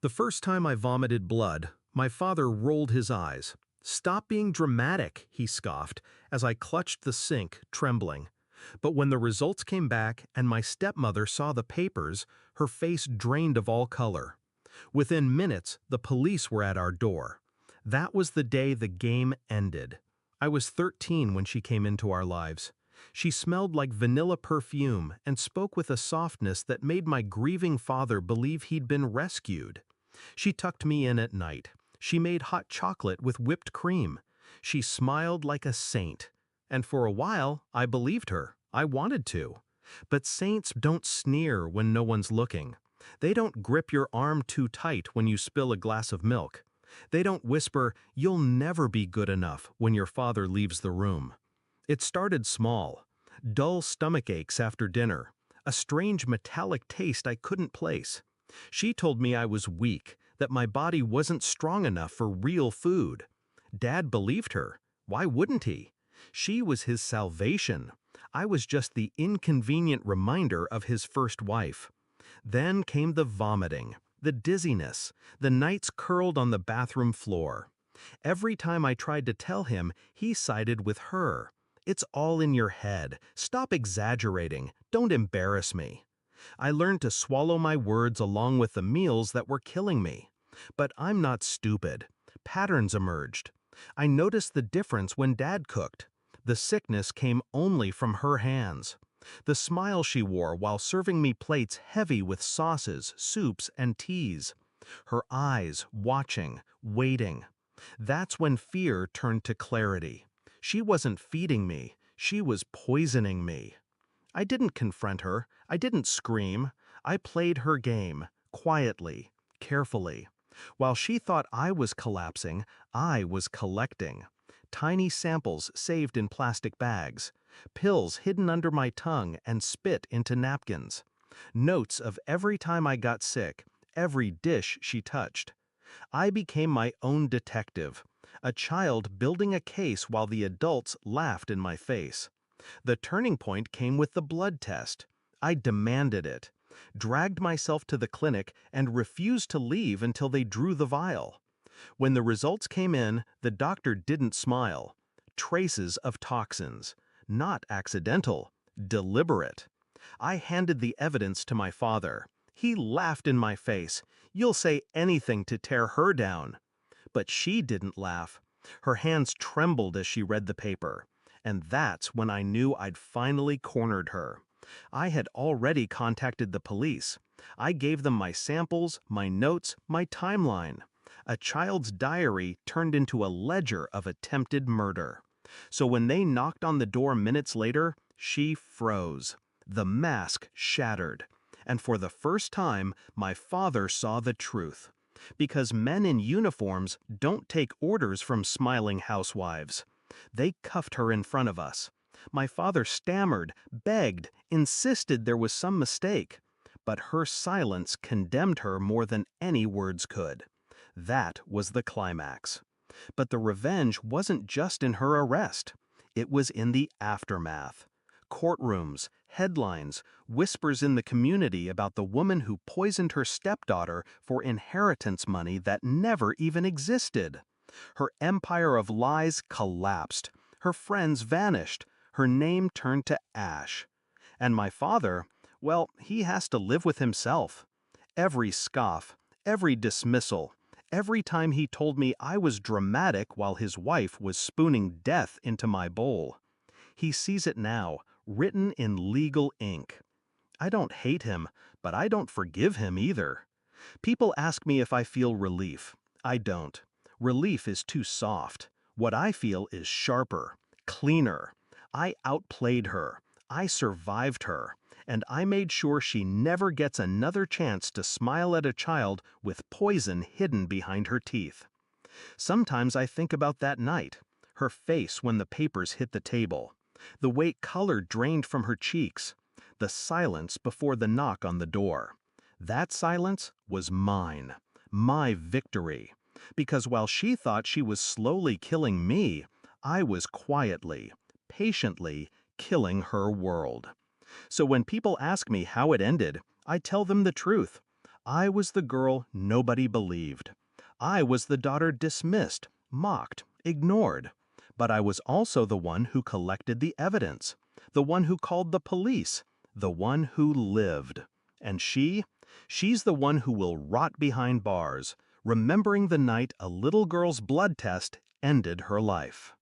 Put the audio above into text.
The first time I vomited blood, my father rolled his eyes. "Stop being dramatic," he scoffed, as I clutched the sink, trembling. But when the results came back and my stepmother saw the papers, her face drained of all color. Within minutes, the police were at our door. That was the day the game ended. I was 13 when she came into our lives. She smelled like vanilla perfume and spoke with a softness that made my grieving father believe he'd been rescued. She tucked me in at night. She made hot chocolate with whipped cream. She smiled like a saint. And for a while, I believed her. I wanted to. But saints don't sneer when no one's looking. They don't grip your arm too tight when you spill a glass of milk. They don't whisper, "You'll never be good enough," when your father leaves the room. It started small. Dull stomach aches after dinner. A strange metallic taste I couldn't place. She told me I was weak, that my body wasn't strong enough for real food. Dad believed her. Why wouldn't he? She was his salvation. I was just the inconvenient reminder of his first wife. Then came the vomiting, the dizziness, the nights curled on the bathroom floor. Every time I tried to tell him, he sided with her. "It's all in your head. Stop exaggerating. Don't embarrass me." I learned to swallow my words along with the meals that were killing me. But I'm not stupid. Patterns emerged. I noticed the difference when Dad cooked. The sickness came only from her hands. The smile she wore while serving me plates heavy with sauces, soups, and teas. Her eyes watching, waiting. That's when fear turned to clarity. She wasn't feeding me. She was poisoning me. I didn't confront her. I didn't scream. I played her game, quietly, carefully. While she thought I was collapsing, I was collecting. Tiny samples saved in plastic bags. Pills hidden under my tongue and spit into napkins. Notes of every time I got sick, every dish she touched. I became my own detective, a child building a case while the adults laughed in my face. The turning point came with the blood test. I demanded it, dragged myself to the clinic, and refused to leave until they drew the vial. When the results came in, the doctor didn't smile. Traces of toxins. Not accidental, deliberate. I handed the evidence to my father. He laughed in my face. "You'll say anything to tear her down." But she didn't laugh. Her hands trembled as she read the paper. And that's when I knew I'd finally cornered her. I had already contacted the police. I gave them my samples, my notes, my timeline. A child's diary turned into a ledger of attempted murder. So when they knocked on the door minutes later, she froze. The mask shattered. And for the first time, my father saw the truth. Because men in uniforms don't take orders from smiling housewives. They cuffed her in front of us. My father stammered, begged, insisted there was some mistake. But her silence condemned her more than any words could. That was the climax. But the revenge wasn't just in her arrest. It was in the aftermath. Courtrooms, headlines, whispers in the community about the woman who poisoned her stepdaughter for inheritance money that never even existed. Her empire of lies collapsed. Her friends vanished. Her name turned to ash. And my father, well, he has to live with himself. Every scoff, every dismissal, every time he told me I was dramatic while his wife was spooning death into my bowl. He sees it now, written in legal ink. I don't hate him, but I don't forgive him either. People ask me if I feel relief. I don't. Relief is too soft. What I feel is sharper, cleaner. I outplayed her. I survived her. And I made sure she never gets another chance to smile at a child with poison hidden behind her teeth. Sometimes I think about that night, her face when the papers hit the table, the way color drained from her cheeks, the silence before the knock on the door. That silence was mine, my victory. Because while she thought she was slowly killing me, I was quietly, patiently killing her world. So when people ask me how it ended, I tell them the truth. I was the girl nobody believed. I was the daughter dismissed, mocked, ignored. But I was also the one who collected the evidence, the one who called the police, the one who lived. And she's the one who will rot behind bars, remembering the night a little girl's blood test ended her life.